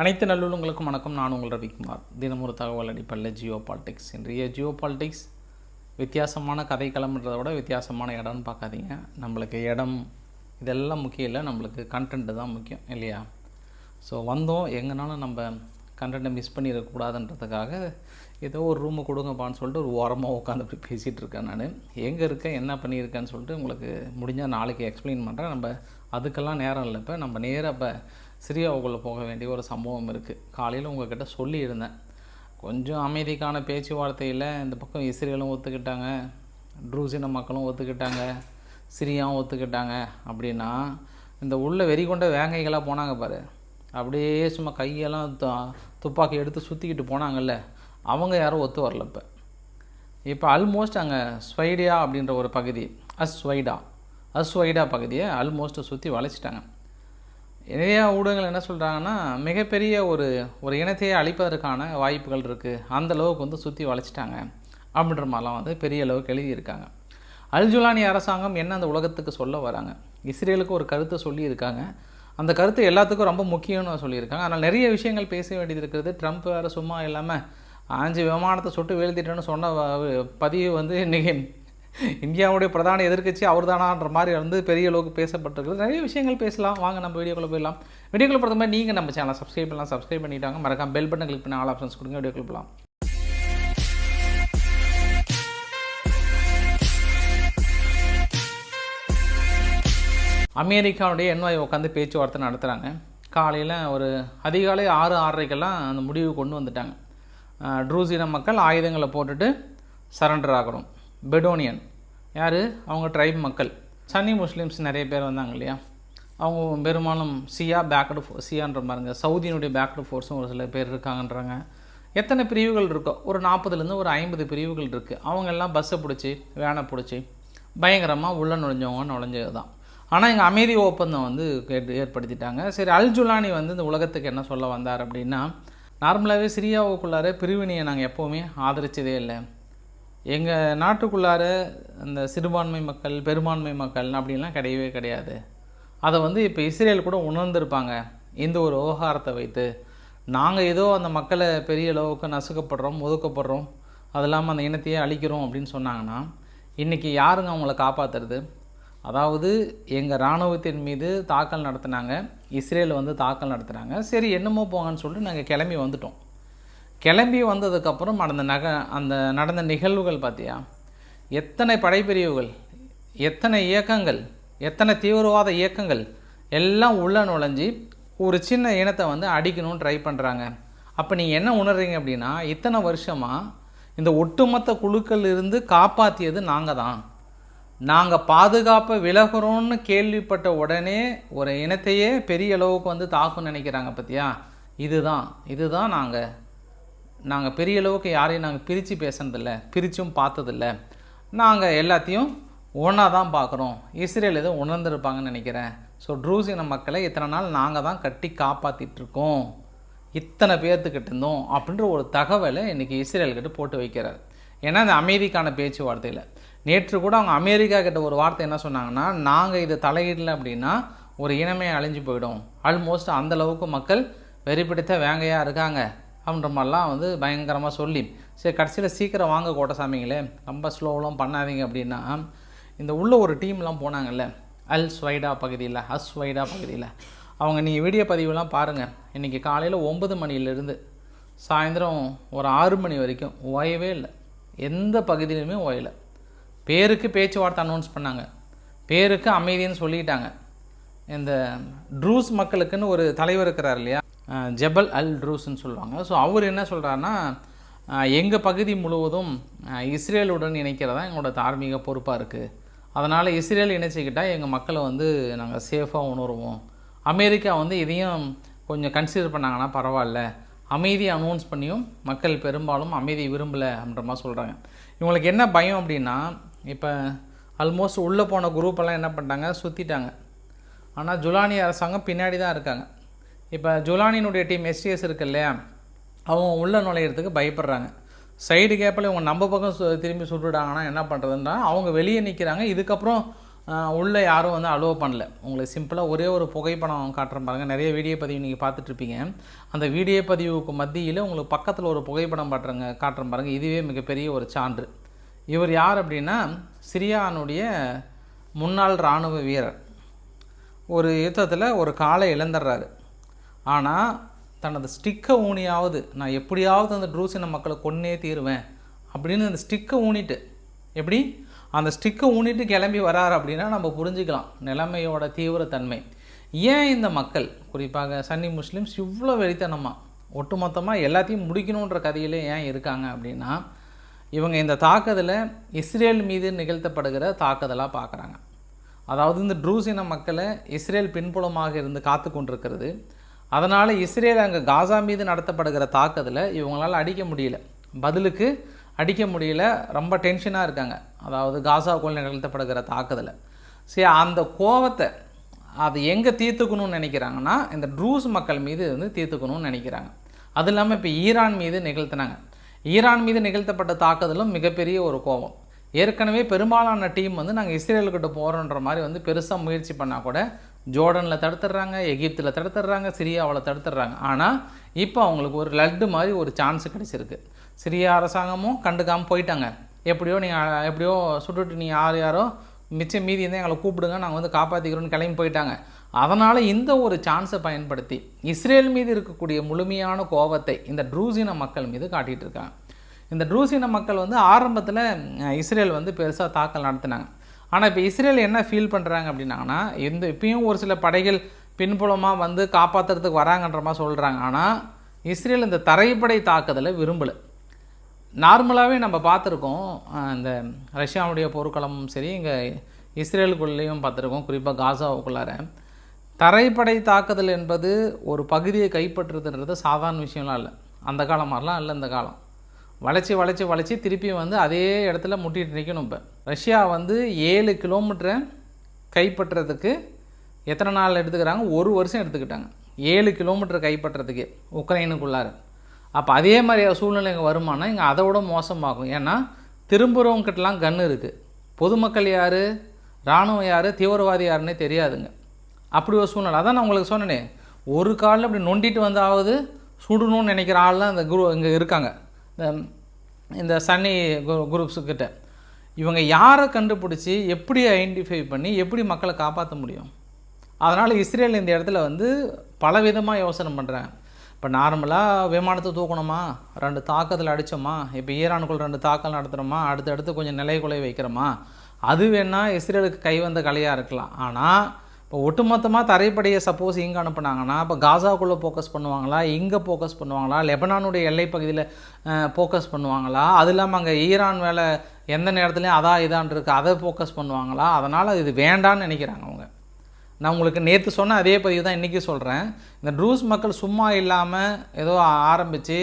அனைத்து நல்லுள்ளங்களுக்கும் வணக்கம். நான் உங்கள் ரவிக்குமார். தினம் ஒரு தகவல் அடிப்படையில் ஜியோ பாலிடிக்ஸ். இன்றைய ஜியோ பாலிடிக்ஸ் வித்தியாசமான கதைக்களம்ன்றதை விட வித்தியாசமான இடம்னு பார்க்காதீங்க. நம்மளுக்கு இடம் இதெல்லாம் முக்கியம் இல்லை, நம்மளுக்கு கண்டென்ட்டு தான் முக்கியம் இல்லையா? ஸோ வந்தோம் எங்கேனாலும் நம்ம கண்டென்ட்டை மிஸ் பண்ணிடக்கூடாதுன்றதுக்காக ஏதோ ஒரு ரூமு கொடுங்கப்பான்னு சொல்லிட்டு ஒரு ஓரமாக உட்காந்து அப்படி பேசிகிட்டு இருக்கேன். நான் எங்கே இருக்கேன், என்ன பண்ணியிருக்கேன்னு சொல்லிட்டு உங்களுக்கு முடிஞ்சால் நாளைக்கு எக்ஸ்பிளைன் பண்ணுறேன். நம்ம அதுக்கெல்லாம் நேரம் இல்லை. இப்போ நம்ம நேராக இப்போ சிரியாவுக்குள்ளே போக வேண்டிய ஒரு சம்பவம் இருக்குது. காலையில் உங்கள்கிட்ட சொல்லியிருந்தேன், கொஞ்சம் அமைதிக்கான பேச்சுவார்த்தையில் இந்த பக்கம் இஸ்ரேலும் ஒத்துக்கிட்டாங்க, ட்ரூசின மக்களும் ஒத்துக்கிட்டாங்க, சிரியாவும் ஒத்துக்கிட்டாங்க. அப்படின்னா இந்த உள்ள வெறி கொண்ட வேங்கைகளாக போனாங்க பாரு, அப்படியே சும்மா கையெல்லாம் துப்பாக்கி எடுத்து சுற்றிக்கிட்டு போனாங்கல்ல, அவங்க யாரும் ஒத்து வரல. இப்போ ஆல்மோஸ்ட் அங்கே ஸ்வைடியா அப்படின்ற ஒரு பகுதி, அஸ்வைடா பகுதியை ஆல்மோஸ்ட் சுற்றி வளைச்சிட்டாங்க. நிறையா ஊடகங்கள் என்ன சொல்கிறாங்கன்னா, மிகப்பெரிய ஒரு இனத்தையே அழிப்பதற்கான வாய்ப்புகள் இருக்குது, அந்தளவுக்கு வந்து சுற்றி வளைச்சிட்டாங்க அப்படின்ற மாதிரிலாம் பெரிய அளவுக்கு எழுதியிருக்காங்க. அல்-ஜுலானி அரசாங்கம் என்ன அந்த உலகத்துக்கு சொல்ல வராங்க, இஸ்ரேலுக்கு ஒரு கருத்தை சொல்லியிருக்காங்க. அந்த கருத்து எல்லாத்துக்கும் ரொம்ப முக்கியம்னு சொல்லியிருக்காங்க. அதனால் நிறைய விஷயங்கள் பேச வேண்டியது இருக்கிறது. ட்ரம்ப் வேறு சும்மா இல்லாமல் 5 விமானத்தை சுட்டு வீழ்த்திட்டேன்னு சொன்ன பதிவு இன்றைக்கி இந்தியாவுடைய பிரதான எதிர்க்கட்சி அவர் தானான்ற மாதிரி பெரிய அளவுக்கு பேசப்பட்டிருக்குது. நிறைய விஷயங்கள் பேசலாம். வாங்க நம்ம வீடியோக்குள்ளே போயிடலாம். வீடியோக்குள்ளே பொறுத்த மாதிரி நீங்கள் நம்ம சேனலை சப்ஸ்கிரைப் பண்ணிட்டாங்க, மறக்காம பெல் பட்டன் கிளிக் பண்ணி ஆல் ஆப்ஷன்ஸ் கொடுங்க. வீடியோக்குள்ளே போகலாம். அமெரிக்காவுடைய என்வாய் உட்காந்து பேச்சுவார்த்தை நடத்துகிறாங்க. காலையில் ஒரு அதிகாலை 6-6:30க்கெல்லாம் அந்த முடிவு கொண்டு வந்துட்டாங்க. ட்ரூசின மக்கள் ஆயுதங்களை போட்டுட்டு சரண்டர் ஆகணும். பெடோனியன் யார், அவங்க ட்ரைப் மக்கள். சன்னி முஸ்லீம்ஸ் நிறைய பேர் வந்தாங்க இல்லையா, அவங்க பெரும்பாலும் சியான்ற பாருங்க, சவுதியினுடைய பேக்டு ஃபோர்ஸும் ஒரு சில பேர் இருக்காங்கன்றாங்க. எத்தனை பிரிவுகள் இருக்கோ, ஒரு 40லேருந்து ஒரு 50 பிரிவுகள் இருக்குது. அவங்கெல்லாம் பஸ்ஸை பிடிச்சி வேனை பிடிச்சி பயங்கரமாக உள்ளே நுழைஞ்சது தான். ஆனால் இங்கே அமைதி ஒப்பந்தம் ஏற்படுத்திட்டாங்க. சரி, அல்-ஜுலானி இந்த உலகத்துக்கு என்ன சொல்ல வந்தார் அப்படின்னா, நார்மலாகவே சிரியாவுக்குள்ளார பிரிவினையை நாங்கள் எப்போவுமே ஆதரித்ததே இல்லை. எங்கள் நாட்டுக்குள்ளார அந்த சிறுபான்மை மக்கள் பெரும்பான்மை மக்கள் அப்படின்லாம் கிடையவே கிடையாது. அதை இப்போ இஸ்ரேல் கூட உணர்ந்திருப்பாங்க. இந்த ஒரு விவகாரத்தை வைத்து நாங்கள் ஏதோ அந்த மக்களை பெரிய அளவுக்கு நசுக்கப்படுறோம், ஒதுக்கப்படுறோம், அது இல்லாமல் அந்த இனத்தையே அழிக்கிறோம் அப்படின்னு சொன்னாங்கன்னா இன்றைக்கி யாருங்க அவங்கள காப்பாற்றுறது? அதாவது எங்கள் இராணுவத்தின் மீது தாக்கல் நடத்தினாங்க, இஸ்ரேல் தாக்கல் நடத்துகிறாங்க. சரி என்னமோ போங்கன்னு சொல்லிட்டு நாங்கள் கிளம்பி வந்துட்டோம். கிளம்பி வந்ததுக்கப்புறம் அந்த நடந்த நிகழ்வுகள் பார்த்தியா, எத்தனை படைப்பிரிவுகள், எத்தனை இயக்கங்கள், எத்தனை தீவிரவாத இயக்கங்கள் எல்லாம் உள்ள நுழைஞ்சி ஒரு சின்ன இனத்தை அடிக்கணும்னு ட்ரை பண்ணுறாங்க. அப்போ நீங்கள் என்ன உணர்றீங்க அப்படின்னா, இத்தனை வருஷமாக இந்த ஒட்டுமொத்த குழுக்கள் இருந்து காப்பாற்றியது நாங்கள் தான். நாங்கள் பாதுகாப்பை விலகிறோன்னு கேள்விப்பட்ட உடனே ஒரு இனத்தையே பெரிய அளவுக்கு தாக்குன்னு நினைக்கிறாங்க பார்த்தியா. இதுதான் நாங்கள் பெரிய அளவுக்கு யாரையும் நாங்கள் பிரித்து பேசுனதில்லை, பிரித்தும் பார்த்ததில்ல. நாங்கள் எல்லாத்தையும் ஒன்றா தான் பார்க்குறோம். இஸ்ரேல் எதுவும் உணர்ந்துருப்பாங்கன்னு நினைக்கிறேன். ஸோ ட்ரூசின மக்களை இத்தனை நாள் நாங்கள் தான் கட்டி காப்பாற்றிட்டுருக்கோம், இத்தனை பேர்த்துக்கிட்ட இருந்தோம் அப்படின்ற ஒரு தகவலை இன்றைக்கி இஸ்ரேல்கிட்ட போட்டு வைக்கிறார். ஏன்னா இந்த அமைதிக்கான பேச்சுவார்த்தையில் நேற்று கூட அவங்க அமெரிக்கா கிட்ட ஒரு வார்த்தை என்ன சொன்னாங்கன்னா, நாங்கள் இதை தலையிடலை அப்படின்னா ஒரு இனமே அழிஞ்சு போயிடும், ஆல்மோஸ்ட் அந்தளவுக்கு மக்கள் வெறி பிடித்த வேங்கையாக இருக்காங்க அப்படின்ற மாதிரிலாம் பயங்கரமாக சொல்லி, சரி கடைசியில் சீக்கிரம் வாங்க கோட்டசாமிங்களே, ரொம்ப ஸ்லோவெலாம் பண்ணாதீங்க அப்படின்னா இந்த உள்ள ஒரு டீம்லாம் போனாங்கல்ல அஸ்வைடா பகுதியில் அவங்க நீங்கள் வீடியோ பதிவுலாம் பாருங்கள். இன்றைக்கி காலையில் 9 மணிலேருந்து சாயந்தரம் ஒரு 6 மணி வரைக்கும் ஓயவே இல்லை, எந்த பகுதியிலுமே ஓயலை. பேருக்கு பேச்சுவார்த்தை அனௌன்ஸ் பண்ணாங்க, பேருக்கு அமைதின்னு சொல்லிட்டாங்க. இந்த ட்ரூஸ் மக்களுக்குன்னு ஒரு தலைவர் இருக்கிறார் இல்லையா, ஜபல் அல் ட்ரூஸ்ன்னு சொல்லுவாங்க. ஸோ அவர் என்ன சொல்கிறாருன்னா, எங்கள் பகுதி முழுவதும் இஸ்ரேலுடன் இணைக்கிறதா எங்களோட தார்மீக பொறுப்பாக இருக்குது. அதனால் இஸ்ரேல் இணைச்சிக்கிட்டால் எங்கள் மக்களை நாங்கள் சேஃபாக உணருவோம். அமெரிக்கா இதையும் கொஞ்சம் கன்சிடர் பண்ணாங்கன்னா பரவாயில்ல, அமைதியை அனௌன்ஸ் பண்ணியும் மக்கள் பெரும்பாலும் அமைதி விரும்பலை அப்படின்ற மாதிரி சொல்கிறாங்க. இவங்களுக்கு என்ன பயம் அப்படின்னா, இப்போ ஆல்மோஸ்ட் உள்ளே போன குரூப்பெல்லாம் என்ன பண்ணிட்டாங்க, சுற்றிட்டாங்க. ஆனால் ஜுலானி அரசாங்கம் பின்னாடி தான் இருக்காங்க. இப்போ ஜுலானினுடைய டீம் எஸ்டிஎஸ் இருக்கு இல்லையா, அவங்க உள்ளே நுழையிறதுக்கு பயப்படுறாங்க. சைடு கேப்பில் இவங்க நம்ம பக்கம் திரும்பி சுட்டுட்டாங்கன்னா என்ன பண்ணுறதுன்னா அவங்க வெளியே நிற்கிறாங்க. இதுக்கப்புறம் உள்ளே யாரும் வந்து அலோவ் பண்ணல. உங்களுக்கு சிம்பிளாக ஒரே ஒரு புகைப்படம் காட்டுறேன் பாருங்கள். நிறைய வீடியோ பதிவு நீங்கள் பார்த்துட்ருப்பீங்க. அந்த வீடியோ பதிவுக்கு மத்தியில் உங்களுக்கு பக்கத்தில் ஒரு புகைப்படம் காட்டுறேன் பாருங்கள். இதுவே மிகப்பெரிய ஒரு சான்று. இவர் யார் அப்படின்னா சிரியானுடைய முன்னாள் இராணுவ வீரர். ஒரு யுத்தத்தில் ஒரு காலை இழந்துடுறாரு. ஆனால் தனது ஸ்டிக்கை ஊனியாவது நான் எப்படியாவது அந்த ட்ரூசின மக்களை கொன்னே தீருவேன் அப்படின்னு அந்த ஸ்டிக்கை ஊனிட்டு, எப்படி அந்த ஸ்டிக்கை ஊனிட்டு கிளம்பி வராரு அப்படின்னா நம்ம புரிஞ்சுக்கலாம் நிலைமையோட தீவிரத்தன்மை. ஏன் இந்த மக்கள் குறிப்பாக சன்னி முஸ்லீம்ஸ் இவ்வளோ வெறித்தனமாக ஒட்டுமொத்தமாக எல்லாத்தையும் முடிக்கணுன்ற கதையிலே ஏன் இருக்காங்க அப்படின்னா, இவங்க இந்த தாக்குதலை இஸ்ரேல் மீது நிகழ்த்தப்படுகிற தாக்குதலாக பார்க்குறாங்க. அதாவது இந்த ட்ரூசின மக்களை இஸ்ரேல் பின்புலமாக இருந்து காத்து கொண்டிருக்கிறது. அதனால் இஸ்ரேல் அங்கே காசா மீது நடத்தப்படுகிற தாக்குதலை இவங்களால் அடிக்க முடியல, பதிலுக்கு அடிக்க முடியல. ரொம்ப டென்ஷனாக இருக்காங்க. அதாவது காசாவுக்குள் நிகழ்த்தப்படுகிற தாக்குதலை சரி அந்த கோவத்தை அது எங்கே தீர்த்துக்கணும்னு நினைக்கிறாங்கன்னா இந்த ட்ரூஸ் மக்கள் மீது வந்து தீர்த்துக்கணும்னு நினைக்கிறாங்க. அது இல்லாமல் இப்போ ஈரான் மீது நிகழ்த்தினாங்க. ஈரான் மீது நிகழ்த்தப்பட்ட தாக்குதலும் மிகப்பெரிய ஒரு கோபம். ஏற்கனவே பெரும்பாலான டீம் வந்து நாங்கள் இஸ்ரேலுக்கிட்ட போகிறோன்ற மாதிரி வந்து பெருசாக முயற்சி பண்ணால் கூட ஜோர்டனில் தடுத்துடுறாங்க, எகிப்தில் தடுத்துடுறாங்க, சிரியாவில் தடுத்துடுறாங்க. ஆனால் இப்போ அவங்களுக்கு ஒரு லட்டு மாதிரி ஒரு சான்ஸ் கிடைச்சிருக்கு. சிரியா அரசாங்கமும் கண்டுக்காமல் போயிட்டாங்க. எப்படியோ சுட்டுட்டு நீ யாரோ மிச்சம் மீதி இருந்தால் எங்களை கூப்பிடுங்க, நாங்கள் வந்து காப்பாற்றிக்கிறோன்னு கிளம்பி போயிட்டாங்க. அதனால் இந்த ஒரு சான்ஸை பயன்படுத்தி இஸ்ரேல் மீது இருக்கக்கூடிய முழுமையான கோபத்தை இந்த ட்ரூசின மக்கள் மீது காட்டிகிட்டு இருக்காங்க. இந்த ட்ரூசின மக்கள் வந்து ஆரம்பத்தில் இஸ்ரேல் வந்து பெருசாக தாக்கல் நடத்தினாங்க. ஆனால் இப்போ இஸ்ரேல் என்ன ஃபீல் பண்ணுறாங்க அப்படின்னாங்கன்னா, இப்பயும் ஒரு சில படைகள் பின்புலமாக வந்து காப்பாற்றுறதுக்கு வராங்கன்ற மாதிரி சொல்கிறாங்க. ஆனால் இஸ்ரேல் இந்த தரைப்படை தாக்குதலை விரும்பலை. நார்மலாகவே நம்ம பார்த்துருக்கோம், இந்த ரஷ்யாவுடைய போர்க்களமும் சரி இங்கே இஸ்ரேலுக்குள்ளேயும் பார்த்துருக்கோம். குறிப்பாக காசாவுக்குள்ளார தரைப்படை தாக்குதல் என்பது ஒரு பகுதியை கைப்பற்றுறதுன்றது சாதாரண விஷயம்லாம் இல்லை. அந்த காலம் மாதிரிலாம் இல்லை. இந்த காலம் வளைச்சி திருப்பி வந்து அதே இடத்துல முட்டிட்டு நிற்கணும். இப்போ ரஷ்யா வந்து 7 கிலோமீட்டரை கைப்பற்றுறதுக்கு எத்தனை நாள் எடுத்துக்கிறாங்க? 1 வருஷம் எடுத்துக்கிட்டாங்க 7 கிலோமீட்டர் கைப்பற்றுறதுக்கு உக்ரைனுக்குள்ளார. அப்போ அதே மாதிரி சூழ்நிலை இங்கே வருமானா இங்கே அதை விட மோசமாகும். ஏன்னா திரும்புகிறவங்ககிட்டலாம் கன்று இருக்குது. பொதுமக்கள் யார், இராணுவம் யார், தீவிரவாதி யாருன்னே தெரியாதுங்க. அப்படி ஒரு சூழ்நிலை. அதான் நான் உங்களுக்கு சொன்னேனே, ஒரு காலில் அப்படி நொண்டிட்டு வந்தாவது சுடணும்னு நினைக்கிற ஆள்லாம் இந்த இங்கே இருக்காங்க. இந்த சன்னி குரூப்ஸுக்கிட்ட இவங்க யாரை கண்டுபிடிச்சி எப்படி ஐடென்டிஃபை பண்ணி எப்படி மக்களை காப்பாற்ற முடியும்? அதனால் இஸ்ரேல் இந்த இடத்துல வந்து பலவிதமாக யோசனை பண்ணுறாங்க. இப்போ நார்மலாக விமானத்தை தூக்கணுமா, 2 தாக்குதல் அடித்தோமா, இப்போ ஈரானுக்குள் 2 தாக்கல் நடத்துகிறோமா, அடுத்தடுத்து கொஞ்சம் நிலைக்குலை வைக்கிறோமா, அது வேணால் இஸ்ரேலுக்கு கைவந்த கலையாக இருக்கலாம். ஆனால் இப்போ ஒட்டுமொத்தமாக தரைப்படையை சப்போஸ் இங்கே அனுப்புனாங்கன்னா இப்போ காசாவுக்குள்ளே ஃபோக்கஸ் பண்ணுவாங்களா, இங்கே ஃபோக்கஸ் பண்ணுவாங்களா, லெபனானுடைய எல்லை பகுதியில் ஃபோக்கஸ் பண்ணுவாங்களா, அது இல்லாமல் அங்கே ஈரான் வேலை எந்த நேரத்துலையும் இதான் இருக்குது அதை ஃபோக்கஸ் பண்ணுவாங்களா? அதனால் இது வேண்டான்னு நினைக்கிறாங்க அவங்க. நான் உங்களுக்கு நேற்று சொன்ன அதே பதிவு தான் இன்றைக்கி சொல்கிறேன். இந்த ட்ரூஸ் மக்கள் சும்மா இல்லாமல் ஏதோ ஆரம்பித்து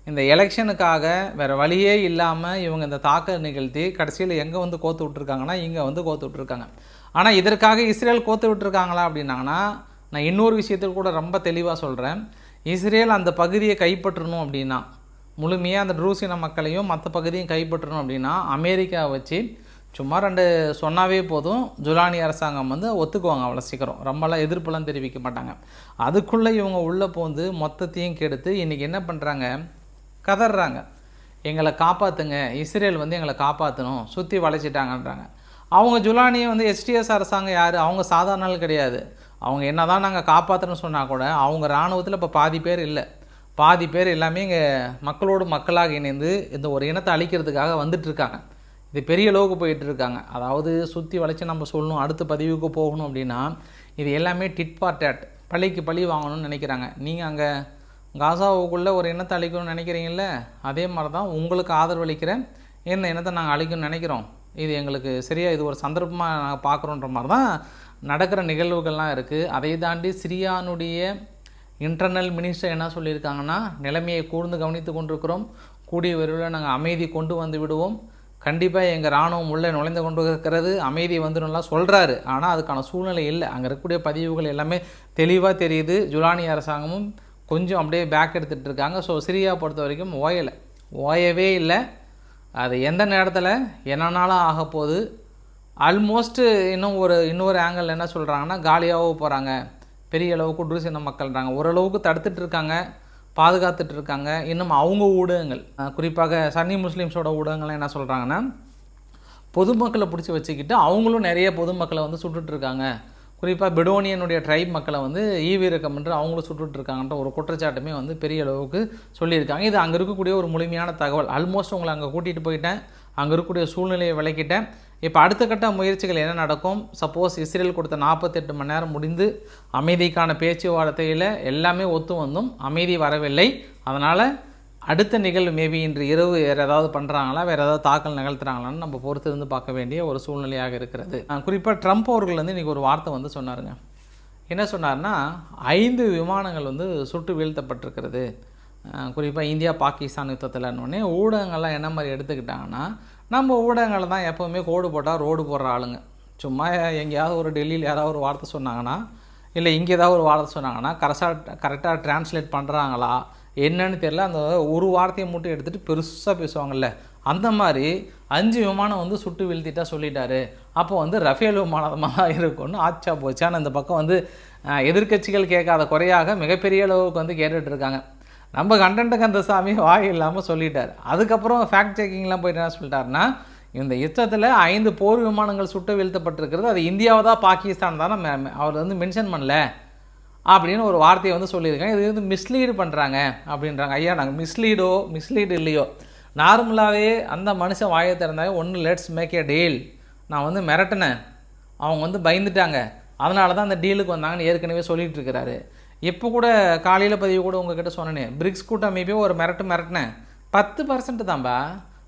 இந்த எலெக்ஷனுக்காக வேறு வழியே இல்லாமல் இவங்க இந்த தாக்கல் நிகழ்த்தி கடைசியில் எங்கே வந்து கோத்து விட்ருக்காங்கன்னா இங்கே வந்து கோத்து விட்ருக்காங்க. ஆனால் இதற்காக இஸ்ரேல் கோத்து விட்டுருக்காங்களா அப்படின்னாங்கன்னா நான் இன்னொரு விஷயத்தில் கூட ரொம்ப தெளிவாக சொல்கிறேன். இஸ்ரேல் அந்த பகுதியை கைப்பற்றணும் அப்படின்னா, முழுமையாக அந்த ட்ரூசின மக்களையும் மற்ற பகுதியும் கைப்பற்றணும் அப்படின்னா அமெரிக்காவை வச்சு சும்மா 2 சொன்னாவே போதும். ஜுலானி அரசாங்கம் வந்து ஒத்துக்குவாங்க அவ்வளோ சீக்கிரம், ரொம்பலாம் எதிர்ப்புலாம் தெரிவிக்க மாட்டாங்க. அதுக்குள்ளே இவங்க உள்ளே போந்து மொத்தத்தையும் கெடுத்து இன்றைக்கி என்ன பண்ணுறாங்க, கதறாங்க, எங்களை காப்பாற்றுங்க, இஸ்ரேல் வந்து எங்களை காப்பாற்றணும், சுற்றி வளைச்சிட்டாங்கன்றாங்க. அவங்க ஜுலானியை வந்து எஸ்டிஎஸ் அரசாங்கம் யார், அவங்க சாதாரண நாள் கிடையாது. அவங்க என்ன தான் நாங்கள் காப்பாற்றுறோன்னு சொன்னால் கூட அவங்க இராணுவத்தில் இப்போ பாதி பேர் எல்லாமே இங்கே மக்களோடு மக்களாக இணைந்து இந்த ஒரு இனத்தை அழிக்கிறதுக்காக வந்துட்டுருக்காங்க. இது பெரிய அளவுக்கு போயிட்டுருக்காங்க. அதாவது சுற்றி வளைச்சி நம்ம சொல்லணும், அடுத்த பதிவுக்கு போகணும் அப்படின்னா இது எல்லாமே டிட் ஃபார் டேட், பழிக்கு பழி வாங்கணும்னு நினைக்கிறாங்க. நீங்கள் அங்கே காசாவுக்குள்ளே ஒரு இனத்தை அழிக்கணும்னு நினைக்கிறீங்கள, அதே மாதிரி தான் உங்களுக்கு ஆதரவளிக்கிற இந்த இனத்தை நாங்கள் அழிக்கணும்னு நினைக்கிறோம். இது எங்களுக்கு சரியாக இது ஒரு சந்தர்ப்பமாக நாங்கள் பார்க்குறோன்ற மாதிரி தான் நடக்கிற நிகழ்வுகள்லாம் இருக்குது. அதை தாண்டி சிரியானுடைய இன்டர்னல் மினிஸ்டர் என்ன சொல்லியிருக்காங்கன்னா, நிலைமையை கூர்ந்து கவனித்து கொண்டிருக்கிறோம், கூடிய விரைவில் நாங்கள் அமைதி கொண்டு வந்து விடுவோம், கண்டிப்பாக எங்கள் இராணுவம் உள்ளே நுழைந்து கொண்டு இருக்கிறது, அமைதி வந்துடும்லாம் சொல்கிறாரு. ஆனால் அதுக்கான சூழ்நிலை இல்லை. அங்கே இருக்கக்கூடிய பதிவுகள் எல்லாமே தெளிவாக தெரியுது. ஜுலானி அரசாங்கமும் கொஞ்சம் அப்படியே பேக் எடுத்துகிட்டு இருக்காங்க. ஸோ சிரியா பொறுத்த வரைக்கும் ஓயவே இல்லை. அது எந்த நேரத்தில் என்னன்னாலும் ஆக போகுது, ஆல்மோஸ்ட்டு இன்னொரு ஆங்கிள் என்ன சொல்கிறாங்கன்னா, காலியாகவோ போகிறாங்க, பெரிய அளவுக்கு ட்ரூஸ் இன மக்கள்ன்றாங்க. ஓரளவுக்கு தடுத்துட்டு இருக்காங்க, பாதுகாத்துட்டு இருக்காங்க. இன்னும் அவங்க ஊடகங்கள், குறிப்பாக சன்னி முஸ்லீம்ஸோட ஊடகங்கள்லாம் என்ன சொல்கிறாங்கன்னா, பொதுமக்களை பிடிச்சி வச்சுக்கிட்டு அவங்களும் நிறைய பொதுமக்களை வந்து சுட்டுட்ருக்காங்க. குறிப்பாக பெடோனியனுடைய ட்ரைப் மக்களை வந்து ஈவிரக்கம் என்று அவங்களும் சுட்டுட்ருக்காங்கன்ற ஒரு குற்றச்சாட்டுமே வந்து பெரிய அளவுக்கு சொல்லியிருக்காங்க. இது அங்கே இருக்கக்கூடிய ஒரு முழுமையான தகவல். ஆல்மோஸ்ட் உங்களை அங்கே கூட்டிகிட்டு போயிட்டேன், அங்கே இருக்கக்கூடிய சூழ்நிலையை விளக்கிட்டேன். இப்போ அடுத்த கட்ட முயற்சிகள் என்ன நடக்கும்? சப்போஸ் இஸ்ரேல் கொடுத்த 48 மணி நேரம் முடிந்து அமைதிக்கான பேச்சுவார்த்தையில் எல்லாமே ஒத்து வந்தும் அமைதி வரவில்லை. அதனால் அடுத்த நிகழ்வு மேபி இன்று இரவு வேறு ஏதாவது பண்ணுறாங்களா, வேறு ஏதாவது தாக்கல் நிகழ்த்துறாங்களான்னு நம்ம பொறுத்து இருந்து பார்க்க வேண்டிய ஒரு சூழ்நிலையாக இருக்கிறது. குறிப்பாக ட்ரம்ப் அவர்கள் வந்து இன்றைக்கி ஒரு வார்த்தை வந்து சொன்னாருங்க. என்ன சொன்னார்னா, 5 விமானங்கள் வந்து சுட்டு வீழ்த்தப்பட்டிருக்கிறது. குறிப்பாக இந்தியா பாகிஸ்தான் யுத்தத்தில்னோடனே ஊடகங்கள்லாம் என்ன மாதிரி எடுத்துக்கிட்டாங்கன்னா, நம்ம ஊடகங்கள் தான் எப்போவுமே கோடு போட்டால் ரோடு போடுற ஆளுங்க. சும்மா எங்கேயாவது ஒரு டெல்லியில் யாராவது ஒரு வார்த்தை சொன்னாங்கன்னா, இல்லை இங்கே ஏதாவது ஒரு வார்த்தை சொன்னாங்கன்னா கரெக்டாக ட்ரான்ஸ்லேட் பண்ணுறாங்களா என்னன்னு தெரியல, அந்த ஒரு வார்த்தையை மட்டும் எடுத்துகிட்டு பெருசாக பேசுவாங்கள்ல, அந்த மாதிரி 5 விமானம் வந்து சுட்டு வீழ்த்திட்டா சொல்லிட்டாரு. அப்போ வந்து ரஃபேல் விமானமாக தான் இருக்கும்னு ஆச்சா போச்சான்னு இந்த பக்கம் வந்து எதிர்கட்சிகள் கேட்காத குறையாக மிகப்பெரிய அளவுக்கு வந்து கேட்டுட்ருக்காங்க. நம்ம கண்டென்ட்டுக்கு அந்த சாமி வாய் இல்லாமல் சொல்லிட்டார். அதுக்கப்புறம் ஃபேக்ட் செக்கிங்லாம் போய்ட்டு என்ன சொல்லிட்டாருன்னா, இந்த யுத்தத்தில் 5 போர் விமானங்கள் சுட்டு வீழ்த்தப்பட்டிருக்கிறது, அது இந்தியாவை தான் பாகிஸ்தான் தானே அவர் வந்து மென்ஷன் பண்ணல அப்படின்னு ஒரு வார்த்தையை வந்து சொல்லியிருக்காங்க. இது வந்து மிஸ்லீடு பண்ணுறாங்க அப்படின்றாங்க. ஐயா, நாங்கள் மிஸ்லீடு இல்லையோ, நார்மலாகவே அந்த மனுஷன் வாயை திறந்தாவே ஒன்று லெட்ஸ் மேக் ஏ டீல், நான் வந்து மிரட்டினேன், அவங்க வந்து பயந்துட்டாங்க, அதனால தான் அந்த டீலுக்கு வந்தாங்கன்னு ஏற்கனவே சொல்லிகிட்டு இருக்கிறாரு. இப்போ கூட காலையில் பதிவு கூட உங்ககிட்ட சொன்னேன், பிரிக்ஸ் கூட்டமைப்பே ஒரு மிரட்டினேன், 10% தான்பா,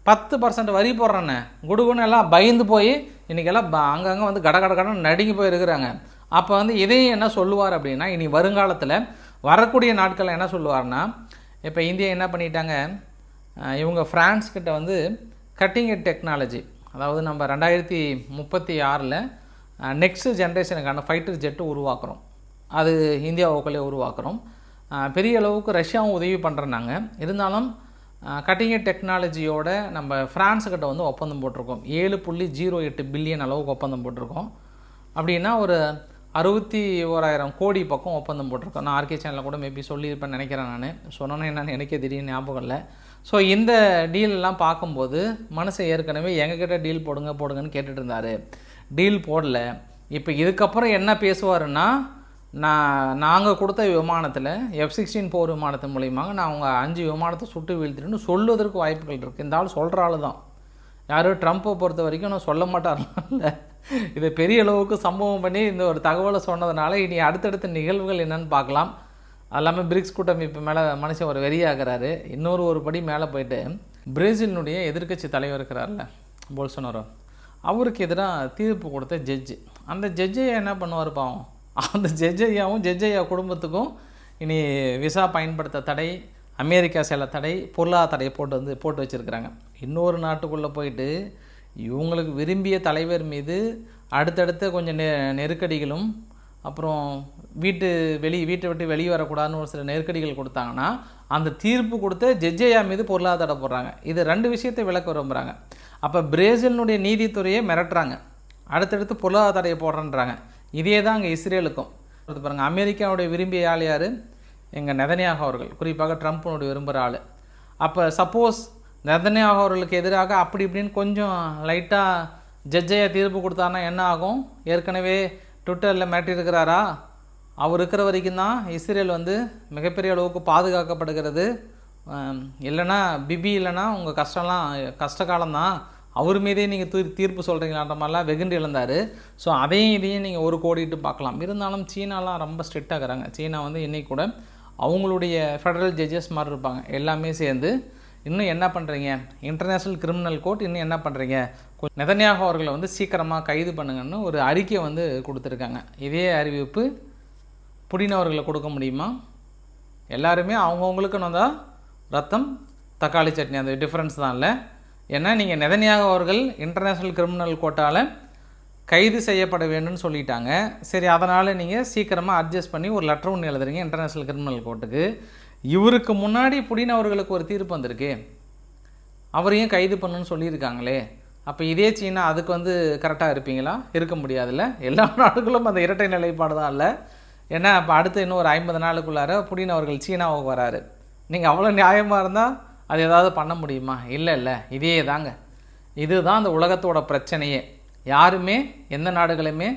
10% வரி போடுறேன்னு குடுகுன்னு எல்லாம் பயந்து போய் இன்றைக்கெல்லாம் அங்கங்கே வந்து கடன்னு நடுங்கி போயிருக்கிறாங்க. அப்போ வந்து இதையும் என்ன சொல்லுவார் அப்படின்னா, இனி வருங்காலத்தில் வரக்கூடிய நாட்களில் என்ன சொல்லுவார்னா, இப்போ இந்தியா என்ன பண்ணிட்டாங்க, இவங்க ஃப்ரான்ஸ்கிட்ட வந்து கட்டிங் எட் டெக்னாலஜி, அதாவது நம்ம 2036 நெக்ஸ்ட் ஜென்ரேஷனுக்கான ஃபைட்டர் ஜெட்டு உருவாக்குறோம், அது இந்தியாவுக்குள்ளே உருவாக்குறோம். பெரிய அளவுக்கு ரஷ்யாவும் உதவி பண்ணுறாங்க. இருந்தாலும் கட்டிங் எட் டெக்னாலஜியோட நம்ம ஃப்ரான்ஸுக்கிட்ட வந்து ஒப்பந்தம் போட்டிருக்கோம். 7.08 பில்லியன் அளவுக்கு ஒப்பந்தம் போட்டிருக்கோம். அப்படின்னா ஒரு 61,000 கோடி பக்கம் ஒப்பந்தம் போட்டிருக்கோம். நான் ஆர்கே சேனலில் கூட மேபி சொல்லியிருப்பேன்னு நினைக்கிறேன். நான் சொன்னோன்னே என்னென்னு எனக்கே திடீர்னு ஞாபகம் இல்லை. ஸோ இந்த டீலெலாம் பார்க்கும்போது மனுஷன் ஏற்கனவே எங்ககிட்ட டீல் போடுங்கன்னு கேட்டுட்டு இருந்தார், டீல் போடல. இப்போ இதுக்கப்புறம் என்ன பேசுவாருன்னா, நாங்கள் கொடுத்த விமானத்தில் F-16 போர் விமானத்தின் மூலியமாக நான் அவங்க 5 விமானத்தை சுட்டு வீழ்த்திட்டுன்னு சொல்லுவதற்கு வாய்ப்புகள் இருக்குது. இந்த ஆள் சொல்கிற ஆள் தான். யாரும் ட்ரம்ப்பை பொறுத்த வரைக்கும் நான் சொல்ல மாட்டார்ல, இதை பெரிய அளவுக்கு சம்பவம் பண்ணி இந்த ஒரு தகவலை சொன்னதுனால இனி அடுத்தடுத்த நிகழ்வுகள் என்னென்னு பார்க்கலாம். அது இல்லாமல் பிரிக்ஸ் கூட்டமைப்பு மேலே மனுஷன் ஒரு வெறியாகிறாரு. ஒரு படி மேலே போயிட்டு பிரேசிலினுடைய எதிர்க்கட்சி தலைவர் இருக்கிறார்ல போல்சோனாரோ, அவருக்கு எதிராக தீர்ப்பு கொடுத்த ஜட்ஜு, அந்த ஜட்ஜையா என்ன பண்ணுவார் பாவம், அந்த ஜட்ஜையா குடும்பத்துக்கும் இனி விசா பயன்படுத்த தடை, அமெரிக்கா செல்ல தடை, பொருளாதார தடையை போட்டு வச்சுருக்கிறாங்க. இன்னொரு நாட்டுக்குள்ளே போயிட்டு இவங்களுக்கு விரும்பிய தலைவர் மீது அடுத்தடுத்த கொஞ்சம் நெருக்கடிகளும், அப்புறம் வீட்டை விட்டு வெளியே வரக்கூடாதுன்னு ஒரு சில நெருக்கடிகள் கொடுத்தாங்கன்னா, அந்த தீர்ப்பு கொடுத்த ஜட்ஜையா மீது பொருளாதார தடை போடுறாங்க. இது 2 விஷயத்தை விளக்க விரும்புகிறாங்க. அப்போ பிரேசிலினுடைய நீதித்துறையை மிரட்டுறாங்க, அடுத்தடுத்து பொருளாதார தடையை போடுறேன்றாங்க. இதே தான் அங்கே இஸ்ரேலுக்கும் பாருங்கள். அமெரிக்காவுடைய விரும்பிய ஆள் யார்? எங்கள் நெதன்யாகு அவர்கள், குறிப்பாக ட்ரம்ப்னுடைய விரும்புகிற ஆள். அப்போ சப்போஸ் நெதன்யாகு அவர்களுக்கு எதிராக அப்படி இப்படின்னு கொஞ்சம் லைட்டாக ஜட்ஜையா தீர்ப்பு கொடுத்தாருன்னா என்ன ஆகும்? ஏற்கனவே ட்விட்டரில் மிரட்டியிருக்கிறாரா, அவர் இருக்கிற வரைக்கும் தான் இஸ்ரேல் வந்து மிகப்பெரிய அளவுக்கு பாதுகாக்கப்படுகிறது, இல்லைனா பிபி இல்லைனா உங்கள் கஷ்ட காலம்தான், அவர் மீதே நீங்கள் தீர்ப்பு சொல்கிறீங்களான்ற மாதிரிலாம் வெகுண்டு இழந்தார். ஸோ இதையும் நீங்கள் ஒரு கோடிட்டு பார்க்கலாம். இருந்தாலும் சீனாலாம் ரொம்ப ஸ்ட்ரிக்டாக இருக்கிறாங்க. சீனா வந்து இன்றைக்கி கூட அவங்களுடைய ஃபெடரல் ஜட்ஜஸ் மாதிரி இருப்பாங்க, எல்லாமே சேர்ந்து இன்னும் என்ன பண்ணுறீங்க, இன்டர்நேஷ்னல் கிரிமினல் கோர்ட் இன்னும் என்ன பண்ணுறீங்க, நெதன்யாகு அவர்களை வந்து சீக்கிரமாக கைது பண்ணுங்கன்னு ஒரு அறிக்கை வந்து கொடுத்துருக்காங்க. இதே அறிவிப்பு புடின் அவர்களை கொடுக்க முடியுமா? எல்லாருமே அவங்கவுங்களுக்கு வந்தால் ரத்தம் தக்காளி சட்னி, அந்த டிஃப்ரென்ஸ் தான் இல்லை. ஏன்னா நீங்கள் நெதன்யாகு அவர்கள் இன்டர்நேஷ்னல் கிரிமினல் கோர்ட்டால் கைது செய்யப்பட வேண்டும்னு சொல்லிட்டாங்க. சரி, அதனால் நீங்கள் சீக்கிரமாக அட்ஜஸ்ட் பண்ணி ஒரு லெட்டர் ஒன்று எழுதுறீங்க இன்டர்நேஷ்னல் கிரிமினல் கோர்ட்டுக்கு. இவருக்கு முன்னாடி புடின் அவர்களுக்கு ஒரு தீர்ப்பு வந்திருக்கு, அவரையும் கைது பண்ணணுன்னு சொல்லியிருக்காங்களே. அப்போ இதே சீனா அதுக்கு வந்து கரெக்டாக இருப்பீங்களா? இருக்க முடியாதுல்ல. எல்லா நாடுகளும் அந்த இரட்டை நிலைப்பாடு தான் இல்லை. ஏன்னா இப்போ அடுத்து இன்னும் ஒரு 50 நாளுக்குள்ளார புடின் அவர்கள் சீனாவுக்கு வராரு. நீங்கள் அவ்வளோ நியாயமாக இருந்தால் அது ஏதாவது பண்ண முடியுமா? இல்லை, இதே தாங்க. இதுதான் அந்த உலகத்தோட பிரச்சனையே. யாருமே எந்த நாடுகளுமே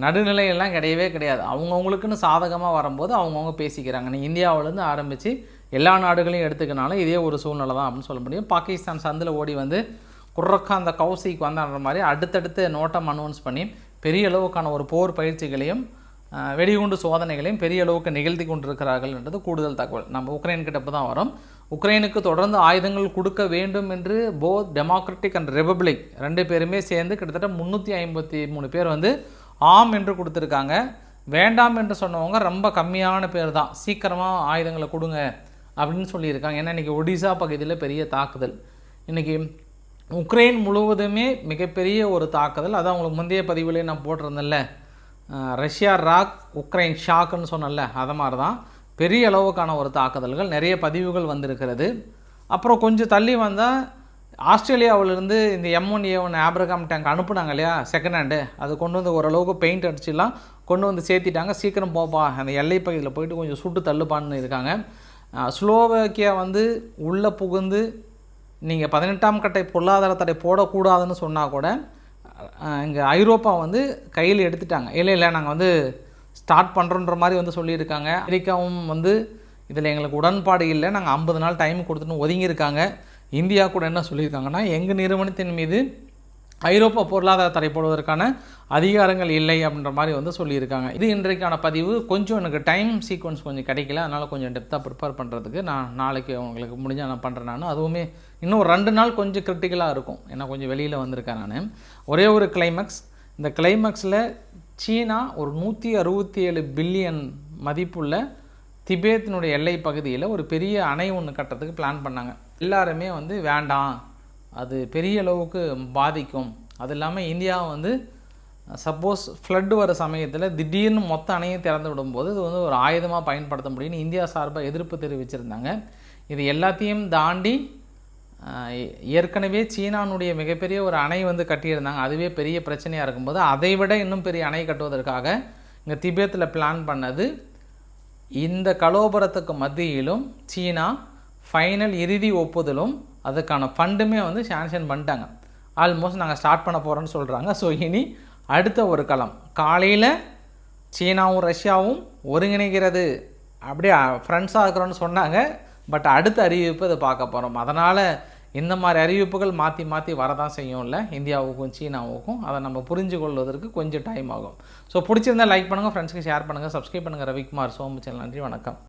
நடுநிலையெல்லாம் கிடையவே கிடையாது. அவங்கவுங்களுக்குன்னு சாதகமாக வரும்போது அவங்கவுங்க பேசிக்கிறாங்க. நீ இந்தியாவிலேருந்து ஆரம்பித்து எல்லா நாடுகளையும் எடுத்துக்கினாலும் இதே ஒரு சூழ்நிலை தான் அப்படின்னு சொல்ல முடியும். பாகிஸ்தான் சந்தில் ஓடி வந்து குர்ரக்கா அந்த கௌசிக்கு வந்தான்ற மாதிரி அடுத்தடுத்து நோட்டம் அனௌன்ஸ் பண்ணி பெரிய அளவுக்கான ஒரு போர் பயிற்சிகளையும் வெடிகுண்டு சோதனைகளையும் பெரிய அளவுக்கு நிகழ்த்தி கொண்டிருக்கிறார்கள்ன்றது கூடுதல் தகவல். நம்ம உக்ரைன் கிட்ட தான் வரோம். உக்ரைனுக்கு தொடர்ந்து ஆயுதங்கள் கொடுக்க வேண்டும் என்று போத் டெமோக்ராட்டிக் அண்ட் ரிபப்ளிக் 2 பேருமே சேர்ந்து கிட்டத்தட்ட 353 பேர் வந்து ஆம் என்று கொடுத்துருக்காங்க. வேண்டாம் என்று சொன்னவங்க ரொம்ப கம்மியான பேர் தான். சீக்கிரமாக ஆயுதங்களை கொடுங்க அப்படின்னு சொல்லியிருக்காங்க. ஏன்னா இன்றைக்கி ஒடிசா பகுதியில் பெரிய தாக்குதல், இன்றைக்கி உக்ரைன் முழுவதுமே மிகப்பெரிய ஒரு தாக்குதல். அது அவங்களுக்கு முந்தைய பதிவுலேயே நான் போட்டிருந்தேன்ல, ரஷ்யா ராக் உக்ரைன் ஷாக்குன்னு சொன்னல, அதை மாதிரி தான் பெரிய அளவுக்கான ஒரு தாக்குதல்கள் நிறைய பதிவுகள் வந்திருக்கிறது. அப்புறம் கொஞ்சம் தள்ளி வந்தால் ஆஸ்திரேலியாவிலிருந்து இந்த M1A1 ஆப்ரகாம் டேங்க் அனுப்புனாங்க இல்லையா, செகண்ட் ஹேண்டு, அது கொண்டு வந்து ஓரளவுக்கு பெயிண்ட் அடிச்சுலாம் கொண்டு வந்து சேர்த்திட்டாங்க. சீக்கிரம் போப்பா, அந்த எல்லை பகுதியில் போயிட்டு கொஞ்சம் சுட்டு தள்ளுப்பான்னு இருக்காங்க. ஸ்லோவேக்கியா வந்து உள்ளே புகுந்து நீங்கள் 18ஆம் கட்டை பொருளாதார தடை போடக்கூடாதுன்னு சொன்னால் கூட இங்கே ஐரோப்பா வந்து கையில் எடுத்துட்டாங்க. இல்லை நாங்கள் வந்து ஸ்டார்ட் பண்ணுறோன்ற மாதிரி வந்து சொல்லியிருக்காங்க. அமெரிக்காவும் வந்து இதில் எங்களுக்கு உடன்பாடு இல்லை, நாங்கள் 50 நாள் டைம் கொடுத்துட்டு ஒதுங்கியிருக்காங்க. இந்தியா கூட என்ன சொல்லியிருக்காங்கன்னா, எங்கள் நிறுவனத்தின் மீது ஐரோப்பா பொருளாதார தடை போடுவதற்கான அதிகாரங்கள் இல்லை அப்படின்ற மாதிரி வந்து சொல்லியிருக்காங்க. இது இன்றைக்கான பதிவு. கொஞ்சம் எனக்கு டைம் சீக்வன்ஸ் கொஞ்சம் கிடைக்கல, அதனால் கொஞ்சம் டெப்த்தாக ப்ரிப்பேர் பண்ணுறதுக்கு நான் நாளைக்கு உங்களுக்கு முடிஞ்சால் நான் பண்ணுறேன். நான் அதுவுமே இன்னும் 2 நாள் கொஞ்சம் கிரிட்டிக்கலாக இருக்கும், ஏன்னா கொஞ்சம் வெளியில் வந்திருக்கேன் நான். ஒரே ஒரு கிளைமேக்ஸ், இந்த கிளைமேக்ஸில் சீனா ஒரு 167 பில்லியன் மதிப்புள்ள திபேத்தினுடைய எல்லை பகுதியில் ஒரு பெரிய அணை ஒன்று கட்டுறதுக்கு பிளான் பண்ணாங்க. எல்லாருமே வந்து வேண்டாம், அது பெரிய அளவுக்கு பாதிக்கும், அது இல்லாமல் இந்தியா வந்து சப்போஸ் ஃப்ளட் வர சமயத்தில் திடீர்னு மொத்த அணையும் திறந்து விடும்போது இது வந்து ஒரு ஆயுதமாக பயன்படுத்த முடியும்னு இந்தியா சார்பாக எதிர்ப்பு தெரிவிச்சிருந்தாங்க. இது எல்லாத்தையும் தாண்டி ஏற்கனவே சீனானுடைய மிகப்பெரிய ஒரு அணை வந்து கட்டியிருந்தாங்க. அதுவே பெரிய பிரச்சனையாக இருக்கும்போது அதை விட இன்னும் பெரிய அணை கட்டுவதற்காக இங்கே திபேத்தில் பிளான் பண்ணது. இந்த கலோபரத்துக்கு மத்தியிலும் சீனா ஃபைனல் இறுதி ஒப்புதலும் அதுக்கான ஃபண்டுமே வந்து சாங்ஷன் பண்ணிட்டாங்க. ஆல்மோஸ்ட் நாங்கள் ஸ்டார்ட் பண்ண போகிறோன்னு சொல்கிறாங்க. ஸோ இனி அடுத்த ஒரு களம், காலையில் சீனாவும் ரஷ்யாவும் ஒருங்கிணைக்கிறது, அப்படியே ஃப்ரெண்ட்ஸாக இருக்கிறோன்னு சொன்னாங்க. பட் அடுத்த அறிவிப்பு அதை பார்க்க போகிறோம். அதனால் இந்த மாதிரி அறிவிப்புகள் மாற்றி மாற்றி வரதான் செய்யும்ல இந்தியாவுக்கும் சீனாவுக்கும். அதை நம்ம புரிஞ்சு கொள்வதற்கு கொஞ்சம் டைம் ஆகும். ஸோ பிடிச்சிருந்தால் லைக் பண்ணுங்கள், ஃப்ரெண்ட்ஸுக்கு ஷேர் பண்ணுங்கள், சப்ஸ்கிரைப் பண்ணுங்கள். ரவிக்குமார் சோமு சேனல். நன்றி, வணக்கம்.